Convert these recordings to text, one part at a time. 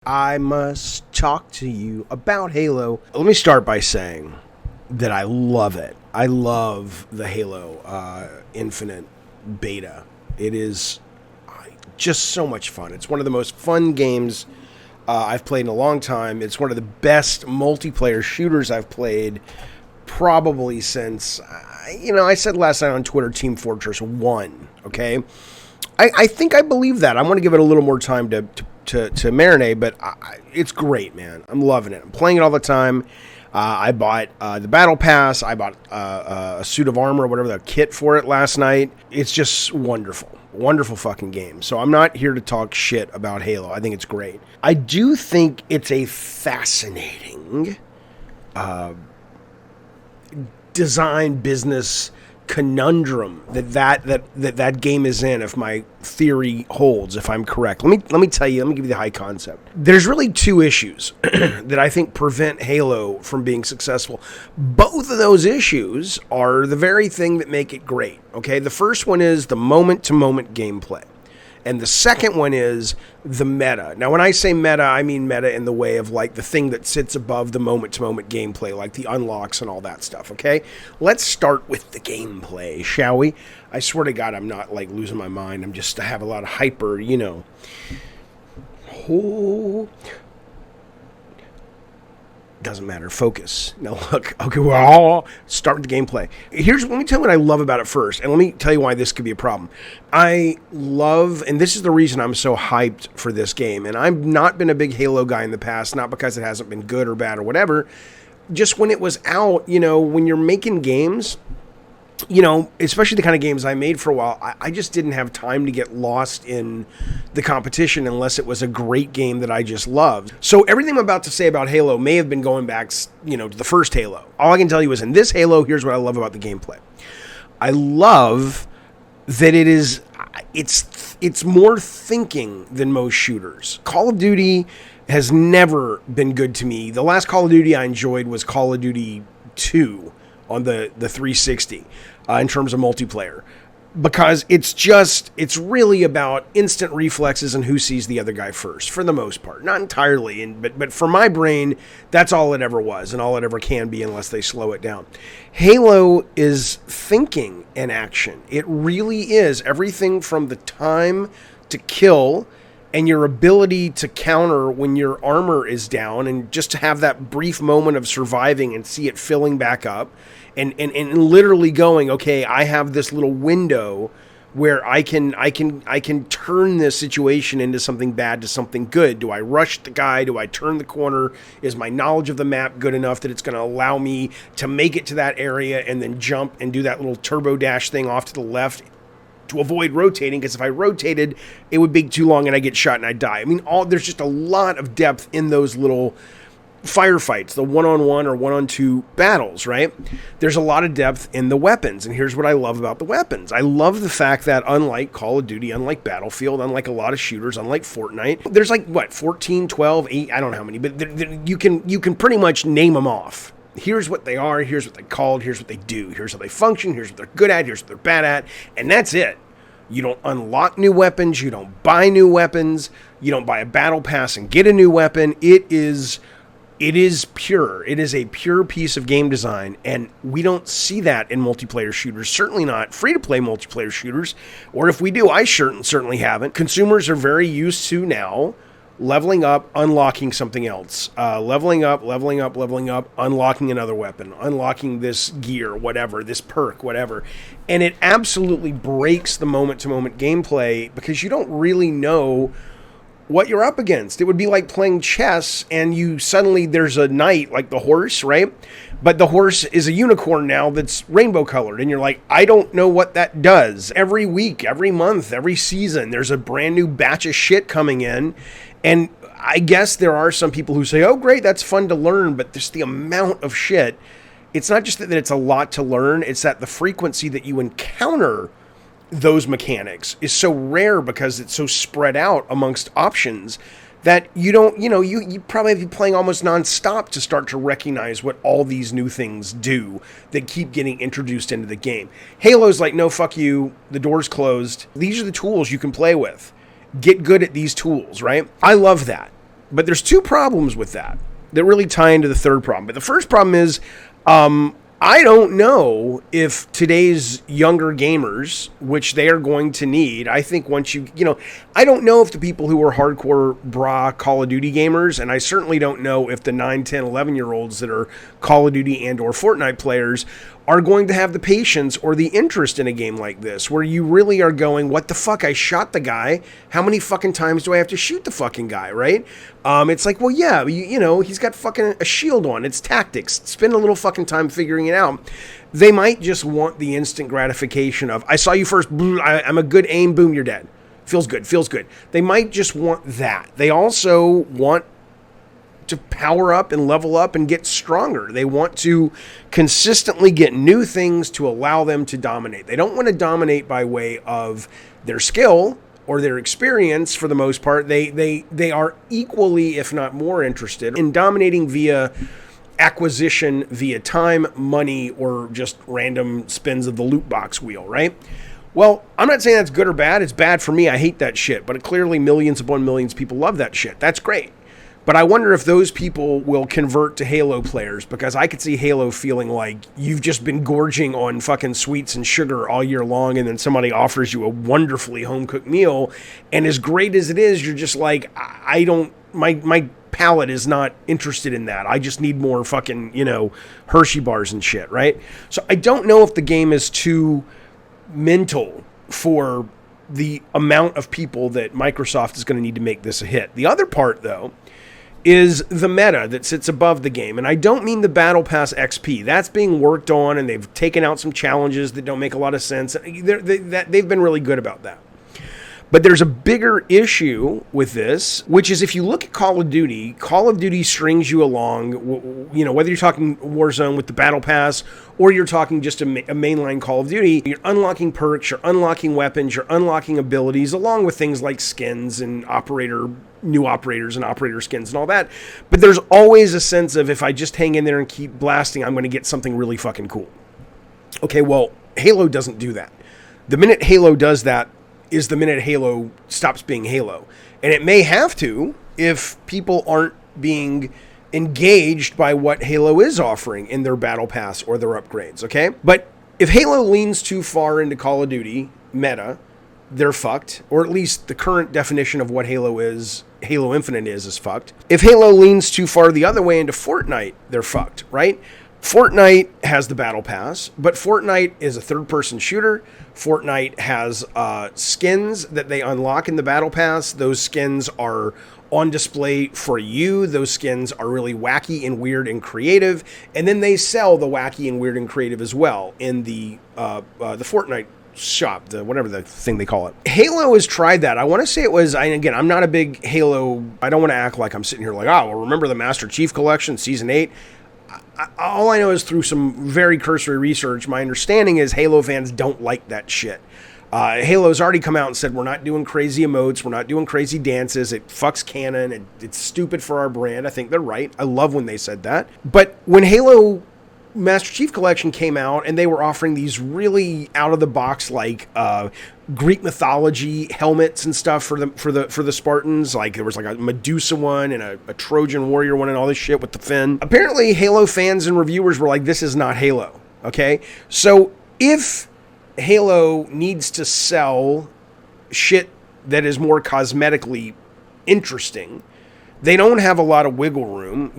I must talk to you about Halo. Let me start by saying that I love it. I love the Halo Infinite beta. It is just so much fun. It's one of the most fun games I've played in a long time. It's one of the best multiplayer shooters I've played probably since, I said last night on Twitter, Team Fortress 1, okay? I think I believe that. I want to give it a little more time to marinate, but it's great, man. I'm loving it. I'm playing it all the time. I bought the Battle Pass. I bought a suit of armor, or whatever, the kit for it last night. It's just wonderful. Wonderful fucking game. So I'm not here to talk shit about Halo. I think it's great. I do think it's a fascinating design business conundrum that game is in, if my theory holds, if I'm correct. Let me tell you, let me give you the high concept. There's really two issues that I think prevent Halo from being successful. Both of those issues are the very thing that make it great, okay? The first one is the moment-to-moment gameplay. And the second one is the meta. Now, when I say meta, I mean meta in the way of like the thing that sits above the moment-to-moment gameplay, like the unlocks and all that stuff, okay? Let's start with the gameplay, shall we? I swear to God, I'm not like losing my mind. I have a lot of hyper, Doesn't matter. Focus. Now look, okay, we're all start with the gameplay. Let me tell you what I love about it first, and let me tell you why this could be a problem. I love, and this is the reason I'm so hyped for this game, and I've not been a big Halo guy in the past, not because it hasn't been good or bad or whatever, just when it was out, when you're making games, especially the kind of games I made for a while, I just didn't have time to get lost in the competition unless it was a great game that I just loved. So everything I'm about to say about Halo may have been going back, to the first Halo. All I can tell you is in this Halo, here's what I love about the gameplay. I love that it's more thinking than most shooters. Call of Duty has never been good to me. The last Call of Duty I enjoyed was Call of Duty 2 on the 360 in terms of multiplayer, because it's really about instant reflexes and who sees the other guy first, for the most part. Not entirely, but for my brain, that's all it ever was and all it ever can be unless they slow it down. Halo is thinking and action. It really is everything from the time to kill and your ability to counter when your armor is down, and just to have that brief moment of surviving and see it filling back up, and literally going, okay, I have this little window where I can turn this situation into something bad to something good. Do I rush the guy? Do I turn the corner? Is my knowledge of the map good enough that it's going to allow me to make it to that area and then jump and do that little turbo dash thing off to the left to avoid rotating? Because if I rotated, it would be too long and I get shot and I die. I mean, there's just a lot of depth in those little firefights, the one-on-one or one-on-two battles, right? There's a lot of depth in the weapons, and here's what I love about the weapons. I love the fact that unlike Call of Duty, unlike Battlefield, unlike a lot of shooters, unlike Fortnite, there's like, 14, 12, 8, I don't know how many, but you can pretty much name them off. Here's what they are, here's what they're called, here's what they do, here's how they function, here's what they're good at, here's what they're bad at, and that's it. You don't unlock new weapons, you don't buy new weapons, you don't buy a battle pass and get a new weapon. It is pure. It is a pure piece of game design, and we don't see that in multiplayer shooters, certainly not free-to-play multiplayer shooters, or if we do, I certainly haven't. Consumers are very used to now leveling up, unlocking something else, leveling up, unlocking another weapon, unlocking this gear, whatever, this perk, whatever. And it absolutely breaks the moment-to-moment gameplay because you don't really know what you're up against. It would be like playing chess and there's a knight, like the horse, right? But the horse is a unicorn now that's rainbow colored, and you're like, I don't know what that does. Every week, every month, every season, there's a brand new batch of shit coming in. And I guess there are some people who say, oh, great, that's fun to learn, but just the amount of shit, it's not just that it's a lot to learn, it's that the frequency that you encounter those mechanics is so rare because it's so spread out amongst options that you probably have to be playing almost nonstop to start to recognize what all these new things do that keep getting introduced into the game. Halo's like, no, fuck you, the door's closed. These are the tools you can play with. Get good at these tools, right? I love that. But there's two problems with that really tie into the third problem. But the first problem is, I don't know if today's younger gamers, which they are going to need, I think once I don't know if the people who are hardcore Call of Duty gamers, and I certainly don't know if the 9, 10, 11-year-olds that are Call of Duty and or Fortnite players are going to have the patience or the interest in a game like this, where you really are going, what the fuck, I shot the guy, how many fucking times do I have to shoot the fucking guy, right? It's like, well, yeah, he's got fucking a shield on, it's tactics, spend a little fucking time figuring it out. They might just want the instant gratification of, I saw you first, I'm a good aim, boom, you're dead. Feels good. They might just want that. They also want to power up and level up and get stronger. They want to consistently get new things to allow them to dominate. They don't want to dominate by way of their skill or their experience for the most part. They are equally, if not more, interested in dominating via acquisition, via time, money, or just random spins of the loot box wheel, right? Well, I'm not saying that's good or bad. It's bad for me. I hate that shit. But clearly millions upon millions of people love that shit. That's great. But I wonder if those people will convert to Halo players, because I could see Halo feeling like you've just been gorging on fucking sweets and sugar all year long, and then somebody offers you a wonderfully home-cooked meal, and as great as it is, you're just like, my palate is not interested in that. I just need more fucking, Hershey bars and shit, right? So I don't know if the game is too mental for the amount of people that Microsoft is going to need to make this a hit. The other part, though, is the meta that sits above the game. And I don't mean the Battle Pass XP. That's being worked on, and they've taken out some challenges that don't make a lot of sense. They've been really good about that. But there's a bigger issue with this, which is if you look at Call of Duty strings you along, whether you're talking Warzone with the Battle Pass or you're talking just a mainline Call of Duty, you're unlocking perks, you're unlocking weapons, you're unlocking abilities, along with things like skins and new operators and operator skins and all that. But there's always a sense of, if I just hang in there and keep blasting, I'm going to get something really fucking cool. Okay, well, Halo doesn't do that. The minute Halo does that is the minute Halo stops being Halo. And it may have to if people aren't being engaged by what Halo is offering in their Battle Pass or their upgrades, okay? But if Halo leans too far into Call of Duty meta, they're fucked. Or at least the current definition of what Halo is, Halo Infinite is fucked. If Halo leans too far the other way into Fortnite, they're fucked, right? Fortnite has the Battle Pass, but Fortnite is a third-person shooter. Fortnite has skins that they unlock in the Battle Pass. Those skins are on display for you. Those skins are really wacky and weird and creative. And then they sell the wacky and weird and creative as well in the Fortnite shop, whatever the thing they call it. Halo has tried that. I want to say it was, again, I'm not a big Halo. I don't want to act like I'm sitting here like, remember the Master Chief Collection, Season 8? All I know is through some very cursory research, my understanding is Halo fans don't like that shit. Halo's already come out and said, we're not doing crazy emotes, we're not doing crazy dances, it fucks canon, it's stupid for our brand. I think they're right. I love when they said that. But when Halo Master Chief Collection came out and they were offering these really out-of-the-box, like, Greek mythology helmets and stuff for the Spartans. Like there was like a Medusa one and a Trojan warrior one and all this shit with the fin. Apparently Halo fans and reviewers were like, this is not Halo. Okay. So if Halo needs to sell shit that is more cosmetically interesting, they don't have a lot of wiggle room.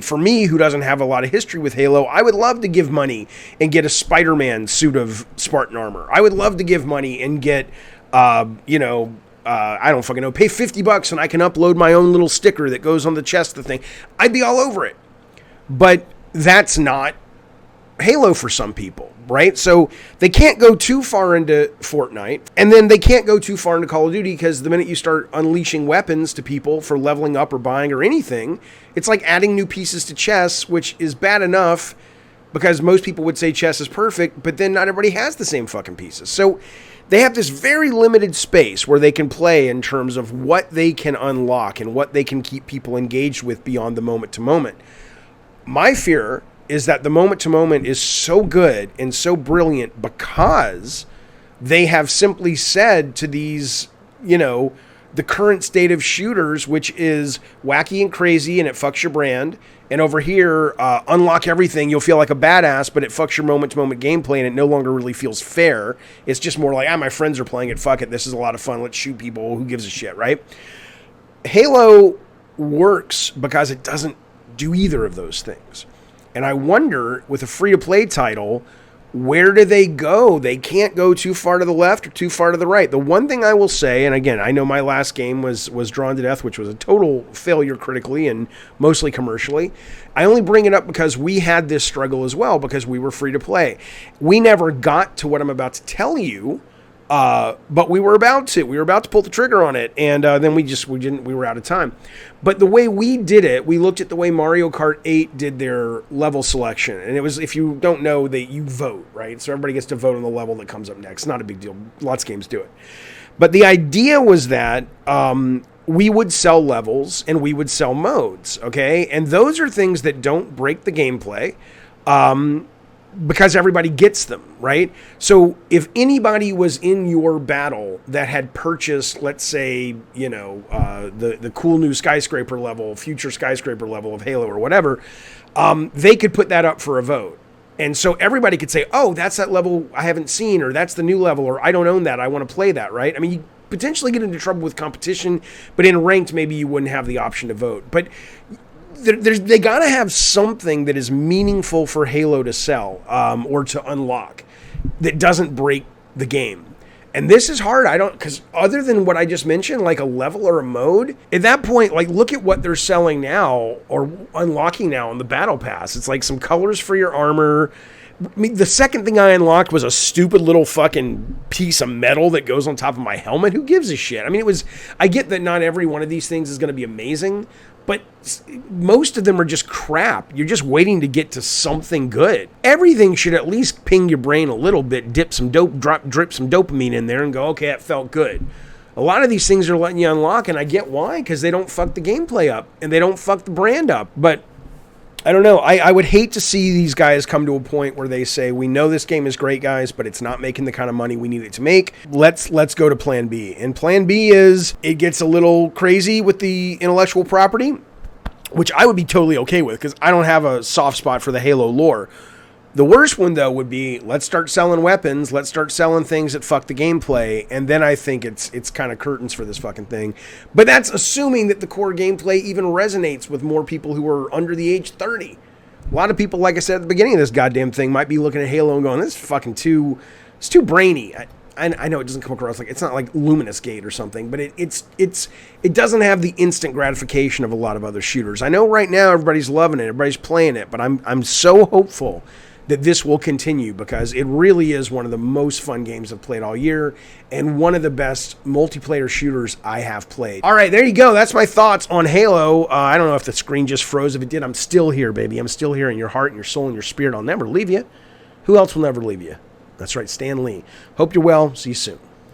For me, who doesn't have a lot of history with Halo, I would love to give money and get a Spider-Man suit of Spartan armor. I would love to give money and get, I don't fucking know, pay $50 and I can upload my own little sticker that goes on the chest of the thing. I'd be all over it. But that's not Halo for some people, right? So they can't go too far into Fortnite, and then they can't go too far into Call of Duty, because the minute you start unleashing weapons to people for leveling up or buying or anything, it's like adding new pieces to chess, which is bad enough because most people would say chess is perfect, but then not everybody has the same fucking pieces. So they have this very limited space where they can play in terms of what they can unlock and what they can keep people engaged with beyond the moment to moment. My fear is that the moment to moment is so good and so brilliant because they have simply said to these, the current state of shooters, which is wacky and crazy and it fucks your brand. And over here, unlock everything, you'll feel like a badass, but it fucks your moment-to-moment gameplay and it no longer really feels fair. It's just more like, my friends are playing it, fuck it, this is a lot of fun, let's shoot people, who gives a shit, right? Halo works because it doesn't do either of those things. And I wonder, with a free-to-play title, where do they go? They can't go too far to the left or too far to the right. The one thing I will say, and again, I know my last game was Drawn to Death, which was a total failure critically and mostly commercially. I only bring it up because we had this struggle as well because we were free to play. We never got to what I'm about to tell you, but we were about to. We were about to pull the trigger on it, and then we were out of time. But the way we did it, we looked at the way Mario Kart 8 did their level selection. And it was, if you don't know, that you vote, right? So everybody gets to vote on the level that comes up next. Not a big deal. Lots of games do it. But the idea was that we would sell levels and we would sell modes, okay? And those are things that don't break the gameplay. Because everybody gets them, right? So if anybody was in your battle that had purchased, let's say, the cool new skyscraper level, future skyscraper level of Halo or whatever, they could put that up for a vote. And so everybody could say, oh, that's that level I haven't seen, or that's the new level, or I don't own that, I want to play that, right? I mean, you potentially get into trouble with competition, but in ranked, maybe you wouldn't have the option to vote. But they got to have something that is meaningful for Halo to sell or to unlock that doesn't break the game. And this is hard. Because other than what I just mentioned, like a level or a mode, at that point, like look at what they're selling now or unlocking now on the Battle Pass. It's like some colors for your armor. I mean, the second thing I unlocked was a stupid little fucking piece of metal that goes on top of my helmet. Who gives a shit? I mean, I get that not every one of these things is going to be amazing, but most of them are just crap. You're just waiting to get to something good. Everything should at least ping your brain a little bit, drip some dopamine in there and go, okay, that felt good. A lot of these things are letting you unlock, and I get why, because they don't fuck the gameplay up, and they don't fuck the brand up. But I don't know. I would hate to see these guys come to a point where they say, we know this game is great, guys, but it's not making the kind of money we need it to make. Let's go to plan B. And plan B is it gets a little crazy with the intellectual property, which I would be totally okay with because I don't have a soft spot for the Halo lore. The worst one, though, would be let's start selling weapons. Let's start selling things that fuck the gameplay. And then I think it's kind of curtains for this fucking thing. But that's assuming that the core gameplay even resonates with more people who are under the age 30. A lot of people, like I said at the beginning of this goddamn thing, might be looking at Halo and going, this is fucking too brainy. I know it doesn't come across like, it's not like Luminous Gate or something, but it doesn't have the instant gratification of a lot of other shooters. I know right now everybody's loving it, everybody's playing it, but I'm so hopeful that this will continue because it really is one of the most fun games I've played all year and one of the best multiplayer shooters I have played. All right, there you go. That's my thoughts on Halo. I don't know if the screen just froze. If it did, I'm still here, baby. I'm still here in your heart and your soul and your spirit. I'll never leave you. Who else will never leave you? That's right, Stan Lee. Hope you're well. See you soon.